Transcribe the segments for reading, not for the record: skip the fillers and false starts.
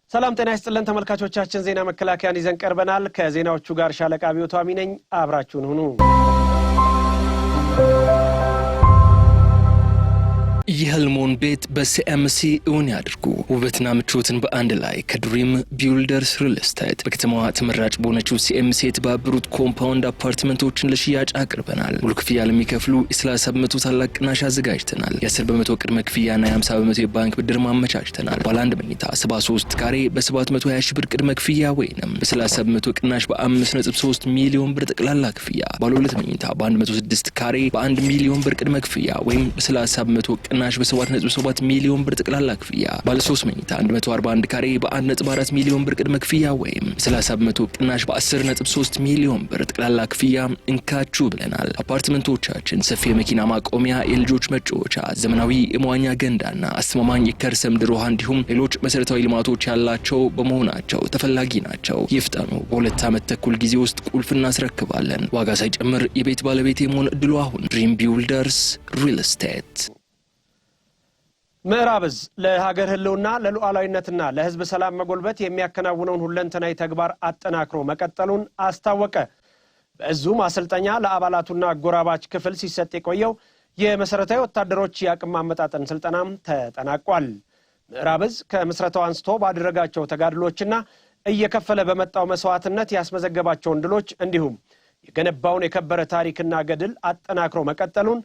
ሰላም ጤና ይስጥልን ተመልካቾቻችን ዜና መከላከያን ይዘን ቀርበናል ከዜናዎቹ ጋር ሻለቃ ቢዮቱ አሚነኝ አብራችሁን ሁኑ የህልሞን ቤት በሲኤምሲ እውን ያድርጉ ውበትና ምቾትን በአንድ ላይ ከድሪም ቢልደርስ ሪል ስቴት በከተማዋ ተመራጭ በሆነችው ሲኤምሲ የተባበሩት ኮምፓውንድ አፓርትመንቶችን ለሽያጭ አቅርበናል ሙሉ ክፍያ ለሚከፍሉ የ30 በመቶ ታላቅ ቅናሽ አዘጋጅተናል የ10 በመቶ ቅድመ ክፍያና የ50 በመቶ የባንክ ብድር ማመቻችተናል ባለ አንድ መኝታ 73 ካሬ በ720 ሺህ ብር ቅድመ ክፍያ ወይንም በ30 በመቶ ቅናሽ በ5.3 ሚሊዮን ብር ጠቅላላ ክፍያ ባለ ሁለት መኝታ በ106 ካሬ በ1 ሚሊዮን ብር ቅድመ ክፍያ ወይም በ30 በመቶ ቅናሽ በ7.7 ሚሊዮን ብር ጠቅላላ ክፍያ ባለ 3 መኝታ 141 ካሬ በ1.4 ሚሊዮን ብር ቅድመ ክፍያ ወይም 30 በመቶ ቅናሽ በ10.3 ሚሊዮን ብር ጠቅላላ ክፍያ እንካችሁ ብለናል አፓርትመንቶቻችን ሰፊ የመኪና ማቆሚያ የልጆች መጫወቻ ዘመናዊ የመዋኛ ገንዳና አስተማማኝ የከርሰ ምድር ውሃ እንዲሁም ሌሎች መሰረታዊ ልማቶች ያላቸው በመሆናቸው ተፈላጊ ናቸው ይፍጠኑ በሁለት ዓመት ተኩል ጊዜ ውስጥ ቁልፍ እናስረክባለን ዋጋ ሳይጨምር የቤት ባለቤት የመሆን እድሉ አሁን ድሪም ቢልደርስ ሪል ስቴት ምዕራብዝ ለሀገር ህልውና ለሉዓላዊነትና ለህዝብ ሰላም መጎልበት የሚያከናውነውን ሁለንተናዊ ተግባር አጠናክሮ መቀጠሉን አስታወቀ በእዙ ማሰልጠኛ ለአባላቱና አጎራባች ክፍል ሲሰጥ የቆየው የመሰረታዊ ወታደሮች የአቅም ማመጣጠን ስልጠናም ተጠናቋል ምዕራብዝ ከምስረታው አንስቶ ባደረጋቸው ተጋድሎችና እየከፈለ በመጣው መስዋዕትነት ያስመዘገባቸውን ድሎች እንዲሁም የገነባውን የከበረ ታሪክና ገድል አጠናክሮ መቀጠሉን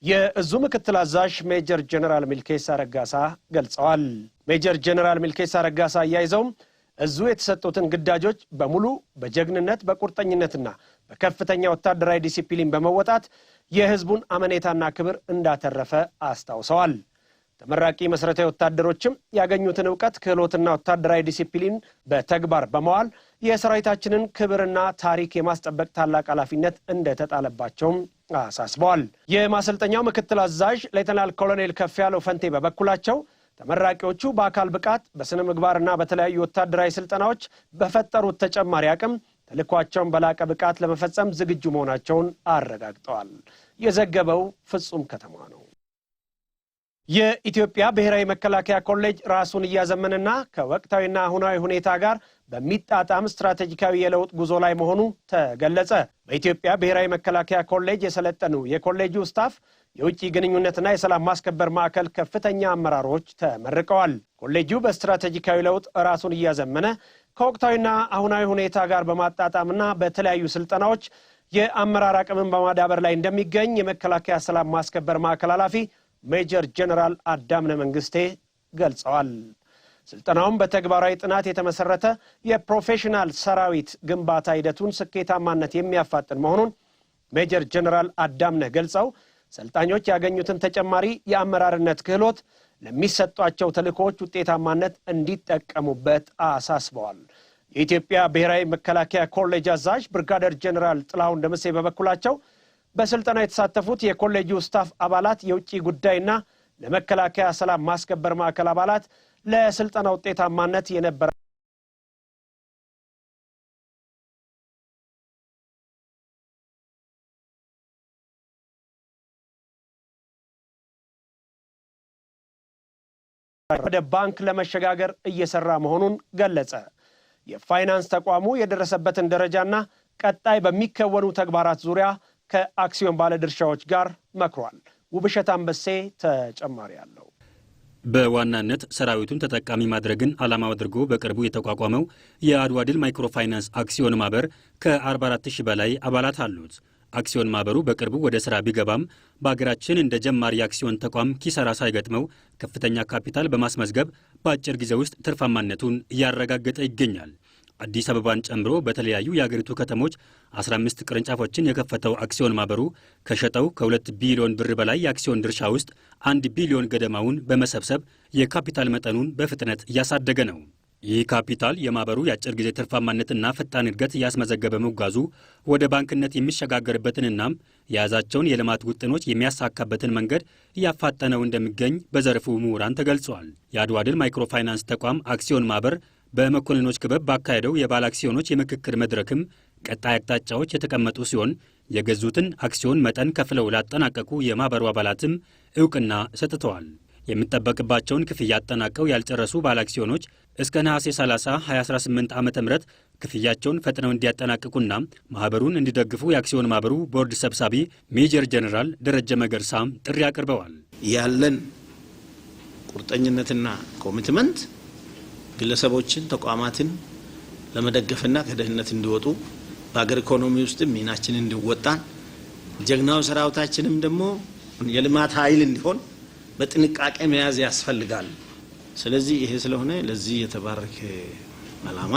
የእዙ ምክትል አዛዥ ሜጀር ጀነራል ሚልኬሳ ረጋሳ ገልጸዋል ሜጀር ጀነራል ሚልኬሳ ረጋሳ ያይዘውም እዙ የተሰጡትን ግዳጆች በሙሉ በጀግንነት በቁርጠኝነትና በከፍተኛ ወታደራዊ ዲሲፕሊን በመወጣት የህዝቡን አመኔታና ክብር እንዳተረፈ አስታውሰዋል ተመራቂ መሰረታዊ ወታደሮችም ያገኙትን ዕውቀት ክህሎትና ወታደራዊ ዲሲፕሊን በተግባር በመዋል የሰራዊታችንን ክብርና ታሪክ የማስጠበቅ ታላቅ ኃላፊነት እንደተጣለባቸው አሳስበዋል የማሰልጠኛው ምክትል አዛዥ ሌተናል ኮሎኔል ከፍያለው ፈንቴ በበኩላቸው ተመራቂዎቹ በአካል ብቃት በስነ ምግባርና በተለያዩ ወታደራዊ ስልጠናዎች በፈጠሩት ተጨማሪ አቅም ተልኳቸውን በላቀ ብቃት ለመፈጸም ዝግጁ መሆናቸውን አረጋግጠዋል የዘገበው ፍጹም ከተማ ነው የኢትዮጵያ ብሔራዊ መከላከያ ኮሌጅ ራሱን እያዘመነና ከወቅታዊና አሁናዊ ሁኔታ ጋር በሚጣጣም ስትራቴጂካዊ የለውጥ ጉዞ ላይ መሆኑ ተገለጸ በኢትዮጵያ ብሔራዊ መከላከያ ኮሌጅ የሰለጠኑ የኮሌጁ ስታፍ የውጭ ግንኙነትና የሰላም ማስከበር ማዕከል ከፍተኛ አመራሮች ተመርቀዋል ኮሌጁ በስትራቴጂካዊ ለውጥ ራሱን እያዘመነ ከወቅታዊና አሁናዊ ሁኔታ ጋር በማጣጣምና በተለያዩ ስልጠናዎች የአመራር አቅምን በማዳበር ላይ እንደሚገኝ የመከላከያ ሰላም ማስከበር ማዕከል ኃላፊ ሜጀር ጀነራል አዳምነ መንግስቴ ገልጸዋል ስልጠናውም በተግባራዊ ጥናት የተመሰረተ የፕሮፌሽናል ሰራዊት ግንባታ ሂደቱን ስኬታማነት የሚያፋጥን መሆኑን ሜጀር ጀነራል አዳምነ ገልጸው ሰልጣኞች ያገኙትን ተጨማሪ የአመራርነት ክህሎት ለሚሰጧቸው ተልእኮዎች ውጤታማነት እንዲጠቀሙበት አሳስበዋል የኢትዮጵያ ብሔራዊ መከላከያ ኮሌጅ አዛዥ ብርጋዴር ጀነራል ጥላሁን ደምሴ በበኩላቸው በስልጠናው የተሳተፉት የኮሌጁ ስታፍ አባላት የውጭ ጉዳይና ለመከላከያ ሰላም ማስከበር ማዕከል አባላት ለስልጠና ውጤታማነት የነበረ ወደ ባንክ ለመሸጋገር እየሰራ መሆኑን ገለጸ የፋይናንስ ተቋሙ የደረሰበትን ደረጃና ቀጣይ በሚከወኑ ተግባራት ዙሪያ ከአክሲዮን ባለድርሻዎች ጋር መክሯል ውብሸት አንበሴ ተጨማሪ ያለው በዋናነት ሰራዊቱን ተጠቃሚ ማድረግን ዓላማው አድርጎ በቅርቡ የተቋቋመው የአድዋ ድል ማይክሮ ፋይናንስ አክሲዮን ማህበር ከ44000 በላይ አባላት አሉት አክሲዮን ማህበሩ በቅርቡ ወደ ስራ ቢገባም በአገራችን እንደ ጀማሪ የአክሲዮን ተቋም ኪሳራ ሳይገጥመው ከፍተኛ ካፒታል በማስመዝገብ በአጭር ጊዜ ውስጥ ትርፋማነቱን እያረጋገጠ ይገኛል አዲስ አበባን ጨምሮ በተለያዩ የአገሪቱ ከተሞች 15 ቅርንጫፎችን የከፈተው አክሲዮን ማህበሩ ከሸጠው ከ2 ቢሊዮን ብር በላይ የአክሲዮን ድርሻ ውስጥ 1 ቢሊዮን ገደማውን በመሰብሰብ የካፒታል መጠኑን በፍጥነት እያሳደገ ነው። ይህ ካፒታል የማህበሩ የአጭር ጊዜ ትርፋማነትና ፈጣን እድገት እያስመዘገበ መጓዙ ወደ ባንክነት የሚሸጋገርበትንና የያዛቸውን የልማት ውጥኖች የሚያሳካበትን መንገድ እያፋጠነው እንደሚገኝ በዘርፉ ምሁራን ተገልጿል። የአድዋ ድል ማይክሮ ፋይናንስ ተቋም አክሲዮን ማህበር በመኮንኖች ክበብ ባካሄደው የባለ አክሲዮኖች የምክክር መድረክም ቀጣይ አቅጣጫዎች የተቀመጡ ሲሆን የገዙትን አክሲዮን መጠን ከፍለው ላጠናቀቁ የማህበሩ አባላትም እውቅና ሰጥተዋል። የሚጠበቅባቸውን ክፍያ አጠናቀው ያልጨረሱ ባለአክሲዮኖች እስከ ነሐሴ 30 2018 ዓ.ም ክፍያቸውን ፈጥነው እንዲያጠናቅቁና ማህበሩን እንዲደግፉ የአክሲዮን ማህበሩ ቦርድ ሰብሳቢ ሜጀር ጀነራል ደረጀ መገርሳም ጥሪ አቅርበዋል። ያለን ቁርጠኝነትና ኮሚትመንት ግለሰቦችን፣ ተቋማትን ለመደገፍና ከድህነት እንዲወጡ በአገር ኢኮኖሚ ውስጥ ሚናችንን እንዲወጣን ጀግናው ሰራዊታችንም ደግሞ የልማት ኃይል እንዲሆን በጥንቃቄ መያዝ ያስፈልጋል። ስለዚህ ይሄ ስለሆነ ለዚህ የተባረከ ዓላማ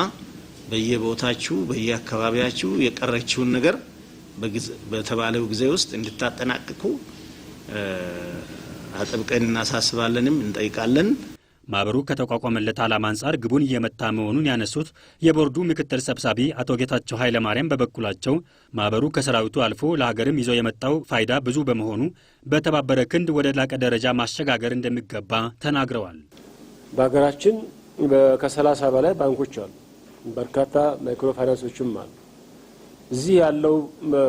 በየቦታችሁ በየአካባቢያችሁ የቀረችውን ነገር በተባለው ጊዜ ውስጥ እንድታጠናቅቁ አጥብቀን እናሳስባለንም እንጠይቃለን። ማህበሩ ከተቋቋመለት ዓላማ አንጻር ግቡን እየመታ መሆኑን ያነሱት የቦርዱ ምክትል ሰብሳቢ አቶ ጌታቸው ኃይለ ማርያም በበኩላቸው ማህበሩ ከሰራዊቱ አልፎ ለሀገርም ይዞ የመጣው ፋይዳ ብዙ በመሆኑ በተባበረ ክንድ ወደ ላቀ ደረጃ ማሸጋገር እንደሚገባ ተናግረዋል። በሀገራችን ከ30 በላይ ባንኮች አሉ። በርካታ ማይክሮ ፋይናንሶችም አሉ። እዚህ ያለው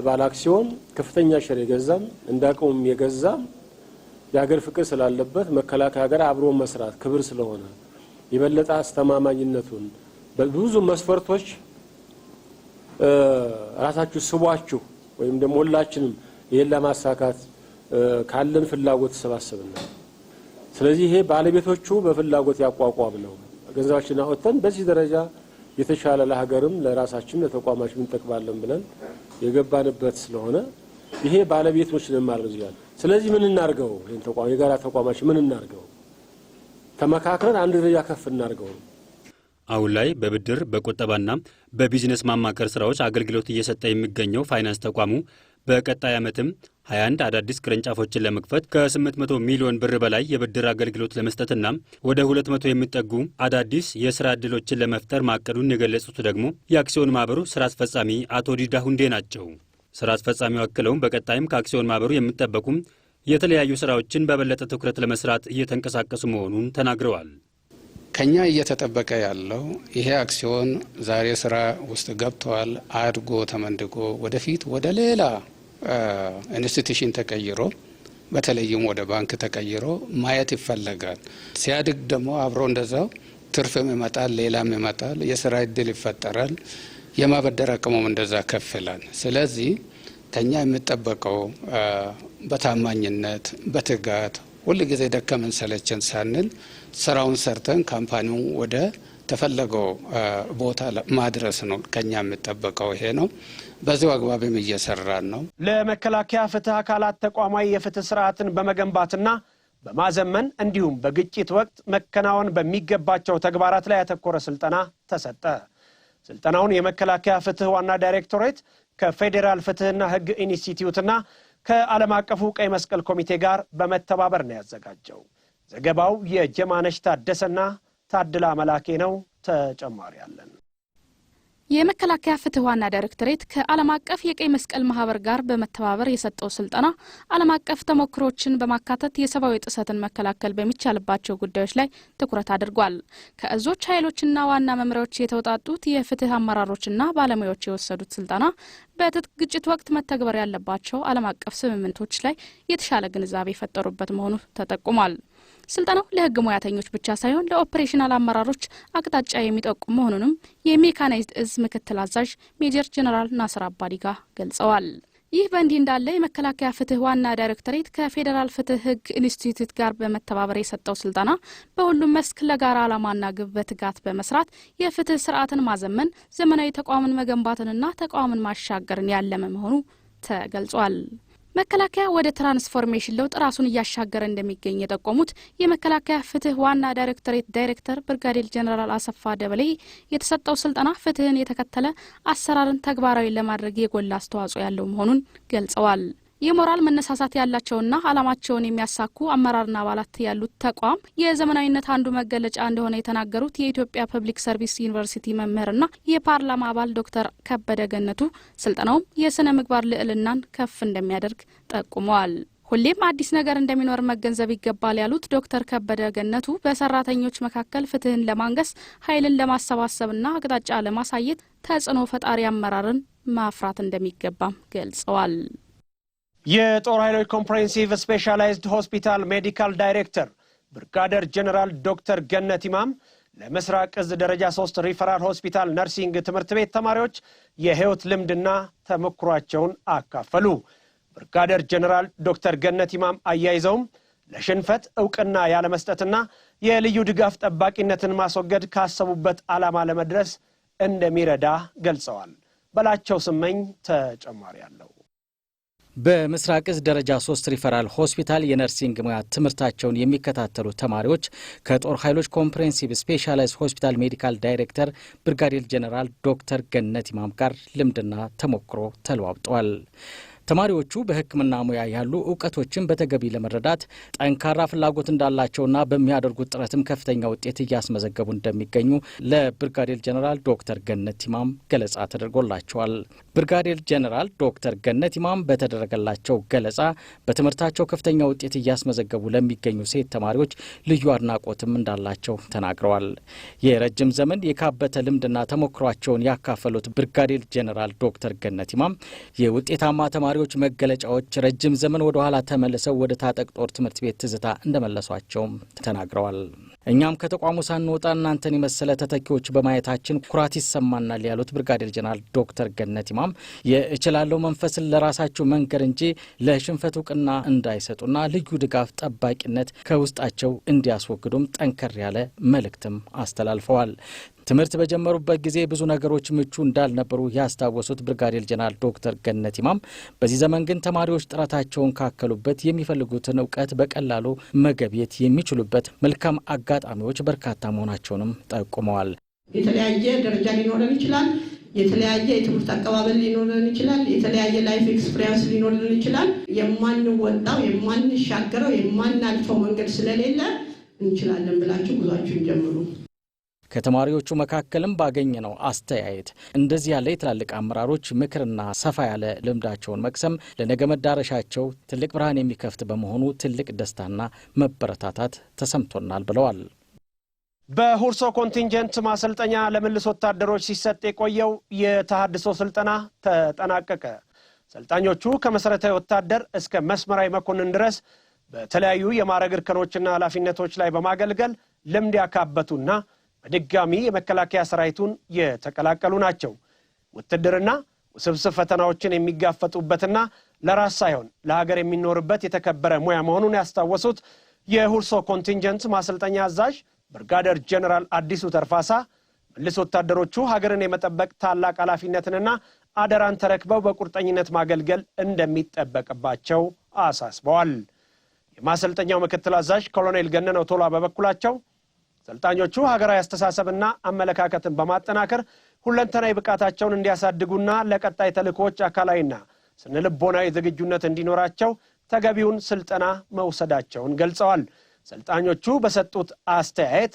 ባለአክሲዮን ከፍተኛ ሸር የገዛም እንዳቀውም የገዛም የሀገር ፍቅር ስላለበት መከላከያ ሀገር አብሮ መስራት ክብር ስለሆነ የበለጠ አስተማማኝነቱን በብዙ መስፈርቶች ራሳችሁ ስቧችሁ ወይም ደግሞ ሁላችንም ይሄን ለማሳካት ካለን ፍላጎት ተሰባሰብና ስለዚህ ይሄ ባለቤቶቹ በፍላጎት ያቋቋም ነው። ገንዘባችንን አውጥተን በዚህ ደረጃ የተሻለ ለሀገርም ለራሳችን ለተቋማችን እንጠቅማለን ብለን የገባንበት ስለሆነ ይሄ ባለቤቶች ነን ማለት ነው። ስለዚህ ምን እናርገው? ይሄን ተቋም የጋራ ተቋማችን ምን እናርገው? ተመካክረን አንድ ደረጃ ከፍ እናርገው። አሁን ላይ በብድር በቁጠባና በቢዝነስ ማማከር ስራዎች አገልግሎት እየሰጠ የሚገኘው ፋይናንስ ተቋሙ በቀጣይ ዓመትም 21 አዳዲስ ቅርንጫፎችን ለመክፈት ከ800 ሚሊዮን ብር በላይ የብድር አገልግሎት ለመስጠትና ወደ 200 የሚጠጉ አዳዲስ የስራ ዕድሎችን ለመፍጠር ማቀዱን የገለጹት ደግሞ የአክሲዮን ማህበሩ ስራ አስፈጻሚ አቶ ዲዳ ሁንዴ ናቸው። ስራ አስፈጻሚው አክለውም በቀጣይም ከአክሲዮን ማህበሩ የሚጠበቁም የተለያዩ ስራዎችን በበለጠ ትኩረት ለመስራት እየተንቀሳቀሱ መሆኑን ተናግረዋል። ከኛ እየተጠበቀ ያለው ይሄ አክሲዮን ዛሬ ስራ ውስጥ ገብቷል። አድጎ ተመንድጎ ወደፊት ወደ ሌላ ኢንስቲትዩሽን ተቀይሮ በተለይም ወደ ባንክ ተቀይሮ ማየት ይፈለጋል። ሲያድግ ደግሞ አብሮ እንደዛው ትርፍም ይመጣል፣ ሌላም ይመጣል፣ የስራ እድል ይፈጠራል፣ የማበደር አቅሙም እንደዛ ከፍ ይላል። ስለዚህ ከኛ የሚጠበቀው በታማኝነት በትጋት ሁል ጊዜ ደከመን ሰለቸን ሳንል ስራውን ሰርተን ካምፓኒው ወደ ተፈለገው ቦታ ማድረስ ነው ከኛ የሚጠበቀው ይሄ ነው። በዚሁ አግባብም እየሰራን ነው። ለመከላከያ ፍትህ አካላት ተቋማዊ የፍትህ ስርዓትን በመገንባትና በማዘመን እንዲሁም በግጭት ወቅት መከናወን በሚገባቸው ተግባራት ላይ ያተኮረ ስልጠና ተሰጠ። ስልጠናውን የመከላከያ ፍትህ ዋና ዳይሬክቶሬት ከፌዴራል ፍትህና ህግ ኢንስቲትዩትና ከዓለም አቀፉ ቀይ መስቀል ኮሚቴ ጋር በመተባበር ነው ያዘጋጀው። ዘገባው የጀማነሽ ታደሰና ታድላ መላኬ ነው። ተጨማሪ አለን። የመከላከያ ፍትህ ዋና ዳይሬክቶሬት ከዓለም አቀፍ የቀይ መስቀል ማህበር ጋር በመተባበር የሰጠው ስልጠና ዓለም አቀፍ ተሞክሮችን በማካተት የሰብአዊ ጥሰትን መከላከል በሚቻልባቸው ጉዳዮች ላይ ትኩረት አድርጓል። ከእዞች ኃይሎችና ዋና መምሪያዎች የተውጣጡት የፍትህ አመራሮችና ባለሙያዎች የወሰዱት ስልጠና በትጥቅ ግጭት ወቅት መተግበር ያለባቸው ዓለም አቀፍ ስምምነቶች ላይ የተሻለ ግንዛቤ የፈጠሩበት መሆኑ ተጠቁሟል። ስልጠናው ለህግ ሙያተኞች ብቻ ሳይሆን ለኦፕሬሽናል አመራሮች አቅጣጫ የሚጠቁም መሆኑንም የሜካናይዝድ እዝ ምክትል አዛዥ ሜጀር ጀነራል ናስር አባዲጋ ገልጸዋል። ይህ በእንዲህ እንዳለ የመከላከያ ፍትህ ዋና ዳይሬክቶሬት ከፌዴራል ፍትህ ህግ ኢንስቲትዩት ጋር በመተባበር የሰጠው ስልጠና በሁሉም መስክ ለጋራ ዓላማና ግብ በትጋት በመስራት የፍትህ ስርዓትን ማዘመን፣ ዘመናዊ ተቋምን መገንባትንና ተቋምን ማሻገርን ያለመ መሆኑ ተገልጿል። መከላከያ ወደ ትራንስፎርሜሽን ለውጥ ራሱን እያሻገረ እንደሚገኝ የጠቆሙት የመከላከያ ፍትህ ዋና ዳይሬክቶሬት ዳይሬክተር ብርጋዴር ጀነራል አሰፋ ደበሌ የተሰጠው ስልጠና ፍትህን የተከተለ አሰራርን ተግባራዊ ለማድረግ የጎላ አስተዋጽኦ ያለው መሆኑን ገልጸዋል። የሞራል መነሳሳት ያላቸውና ዓላማቸውን የሚያሳኩ አመራርና አባላት ያሉት ተቋም የዘመናዊነት አንዱ መገለጫ እንደሆነ የተናገሩት የኢትዮጵያ ፐብሊክ ሰርቪስ ዩኒቨርሲቲ መምህርና የፓርላማ አባል ዶክተር ከበደ ገነቱ ስልጠናውም የስነ ምግባር ልዕልናን ከፍ እንደሚያደርግ ጠቁመዋል። ሁሌም አዲስ ነገር እንደሚኖር መገንዘብ ይገባል ያሉት ዶክተር ከበደ ገነቱ በሰራተኞች መካከል ፍትህን ለማንገስ ኃይልን ለማሰባሰብና አቅጣጫ ለማሳየት ተጽዕኖ ፈጣሪ አመራርን ማፍራት እንደሚገባም ገልጸዋል። የጦር ኃይሎች ኮምፕሬሄንሲቭ ስፔሻላይዝድ ሆስፒታል ሜዲካል ዳይሬክተር ብርጋዴር ጀነራል ዶክተር ገነት ኢማም ለምስራቅ እዝ ደረጃ 3 ሪፈራል ሆስፒታል ነርሲንግ ትምህርት ቤት ተማሪዎች የህይወት ልምድና ተሞክሯቸውን አካፈሉ። ብርጋዴር ጀነራል ዶክተር ገነት ኢማም አያይዘውም ለሽንፈት ዕውቅና ያለመስጠትና የልዩ ድጋፍ ጠባቂነትን ማስወገድ ካሰቡበት ዓላማ ለመድረስ እንደሚረዳ ገልጸዋል። በላቸው ስመኝ ተጨማሪ አለው። በምስራቅ እዝ ደረጃ 3 ሪፈራል ሆስፒታል የነርሲንግ ሙያ ትምህርታቸውን የሚከታተሉ ተማሪዎች ከጦር ኃይሎች ኮምፕሬሄንሲቭ ስፔሻላይዝድ ሆስፒታል ሜዲካል ዳይሬክተር ብርጋዴር ጀነራል ዶክተር ገነት ኢማም ጋር ልምድና ተሞክሮ ተለዋውጠዋል። ተማሪዎቹ በሕክምና ሙያ ያሉ ዕውቀቶችን በተገቢ ለመረዳት ጠንካራ ፍላጎት እንዳላቸውና በሚያደርጉት ጥረትም ከፍተኛ ውጤት እያስመዘገቡ እንደሚገኙ ለብርጋዴር ጀነራል ዶክተር ገነት ኢማም ገለጻ ተደርጎላቸዋል። ብርጋዴር ጀነራል ዶክተር ገነት ኢማም በተደረገላቸው ገለጻ በትምህርታቸው ከፍተኛ ውጤት እያስመዘገቡ ለሚገኙ ሴት ተማሪዎች ልዩ አድናቆትም እንዳላቸው ተናግረዋል። የረጅም ዘመን የካበተ ልምድና ተሞክሯቸውን ያካፈሉት ብርጋዴር ጀነራል ዶክተር ገነት ኢማም የውጤታማ ተማሪዎች መገለጫዎች ረጅም ዘመን ወደ ኋላ ተመልሰው ወደ ታጠቅ ጦር ትምህርት ቤት ትዝታ እንደመለሷቸውም ተናግረዋል። እኛም ከተቋሙ ሳንወጣ እናንተን የመሰለ ተተኪዎች በማየታችን ኩራት ይሰማናል ያሉት ብርጋዴር ጀነራል ዶክተር ገነት ኢማም የእችላለሁ መንፈስን ለራሳቸው መንገር እንጂ ለሽንፈት ዕውቅና እንዳይሰጡና ልዩ ድጋፍ ጠባቂነት ከውስጣቸው እንዲያስወግዱም ጠንከር ያለ መልእክትም አስተላልፈዋል። ትምህርት በጀመሩበት ጊዜ ብዙ ነገሮች ምቹ እንዳልነበሩ ያስታወሱት ብርጋዴር ጀነራል ዶክተር ገነት ኢማም በዚህ ዘመን ግን ተማሪዎች ጥረታቸውን ካከሉበት የሚፈልጉትን ዕውቀት በቀላሉ መገብየት የሚችሉበት መልካም አጋጣሚዎች በርካታ መሆናቸውንም ጠቁመዋል። የተለያየ ደረጃ ሊኖረን ይችላል። የተለያየ የትምህርት አቀባበል ሊኖረን ይችላል። የተለያየ ላይፍ ኤክስፒሪየንስ ሊኖረን ይችላል። የማንወጣው የማንሻገረው የማናልፈው መንገድ ስለሌለ እንችላለን ብላችሁ ጉዟችሁን ጀምሩ። ከተማሪዎቹ መካከልም ባገኘነው አስተያየት እንደዚህ ያለ የትላልቅ አመራሮች ምክርና ሰፋ ያለ ልምዳቸውን መቅሰም ለነገ መዳረሻቸው ትልቅ ብርሃን የሚከፍት በመሆኑ ትልቅ ደስታና መበረታታት ተሰምቶናል ብለዋል። በሁርሶ ኮንቲንጀንት ማሰልጠኛ ለምልስ ወታደሮች ሲሰጥ የቆየው የተሃድሶ ስልጠና ተጠናቀቀ። ሰልጣኞቹ ከመሰረታዊ ወታደር እስከ መስመራዊ መኮንን ድረስ በተለያዩ የማዕረግ እርከኖችና ኃላፊነቶች ላይ በማገልገል ልምድ ያካበቱና በድጋሚ የመከላከያ ሰራዊቱን የተቀላቀሉ ናቸው። ውትድርና ውስብስብ ፈተናዎችን የሚጋፈጡበትና ለራስ ሳይሆን ለሀገር የሚኖርበት የተከበረ ሙያ መሆኑን ያስታወሱት የሁርሶ ኮንቲንጀንት ማሰልጠኛ አዛዥ ብርጋዴር ጀነራል አዲሱ ተርፋሳ ምልስ ወታደሮቹ ሀገርን የመጠበቅ ታላቅ ኃላፊነትንና አደራን ተረክበው በቁርጠኝነት ማገልገል እንደሚጠበቅባቸው አሳስበዋል። የማሰልጠኛው ምክትል አዛዥ ኮሎኔል ገነነው ቶላ በበኩላቸው ሰልጣኞቹ ሀገራዊ አስተሳሰብና አመለካከትን በማጠናከር ሁለንተናዊ ብቃታቸውን እንዲያሳድጉና ለቀጣይ ተልእኮዎች አካላዊና ስነልቦናዊ ዝግጁነት እንዲኖራቸው ተገቢውን ስልጠና መውሰዳቸውን ገልጸዋል። ሰልጣኞቹ በሰጡት አስተያየት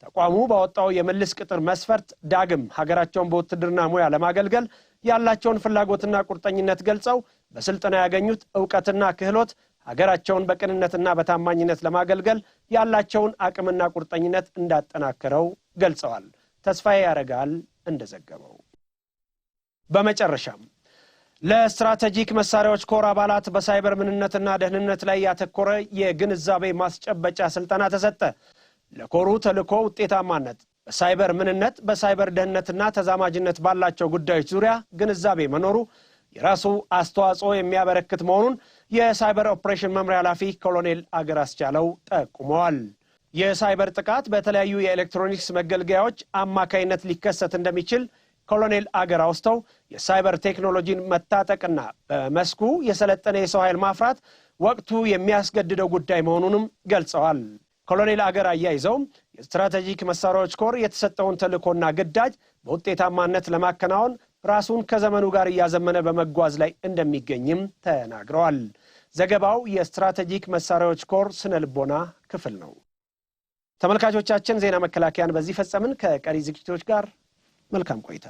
ተቋሙ ባወጣው የምልስ ቅጥር መስፈርት ዳግም ሀገራቸውን በውትድርና ሙያ ለማገልገል ያላቸውን ፍላጎትና ቁርጠኝነት ገልጸው በስልጠና ያገኙት ዕውቀትና ክህሎት ሀገራቸውን በቅንነትና በታማኝነት ለማገልገል ያላቸውን አቅምና ቁርጠኝነት እንዳጠናከረው ገልጸዋል። ተስፋዬ ያረጋል እንደዘገበው። በመጨረሻም ለስትራቴጂክ መሳሪያዎች ኮር አባላት በሳይበር ምንነትና ደህንነት ላይ ያተኮረ የግንዛቤ ማስጨበጫ ስልጠና ተሰጠ። ለኮሩ ተልዕኮ ውጤታማነት በሳይበር ምንነት፣ በሳይበር ደህንነትና ተዛማጅነት ባላቸው ጉዳዮች ዙሪያ ግንዛቤ መኖሩ የራሱ አስተዋጽኦ የሚያበረክት መሆኑን የሳይበር ኦፕሬሽን መምሪያ ኃላፊ ኮሎኔል አገር አስቻለው ጠቁመዋል። የሳይበር ጥቃት በተለያዩ የኤሌክትሮኒክስ መገልገያዎች አማካይነት ሊከሰት እንደሚችል ኮሎኔል አገር አውስተው የሳይበር ቴክኖሎጂን መታጠቅና በመስኩ የሰለጠነ የሰው ኃይል ማፍራት ወቅቱ የሚያስገድደው ጉዳይ መሆኑንም ገልጸዋል። ኮሎኔል አገር አያይዘው የስትራቴጂክ መሳሪያዎች ኮር የተሰጠውን ተልዕኮና ግዳጅ በውጤታማነት ለማከናወን ራሱን ከዘመኑ ጋር እያዘመነ በመጓዝ ላይ እንደሚገኝም ተናግረዋል። ዘገባው የስትራቴጂክ መሳሪያዎች ኮር ስነልቦና ክፍል ነው። ተመልካቾቻችን ዜና መከላከያን በዚህ ፈጸምን። ከቀሪ ዝግጅቶች ጋር መልካም ቆይታ።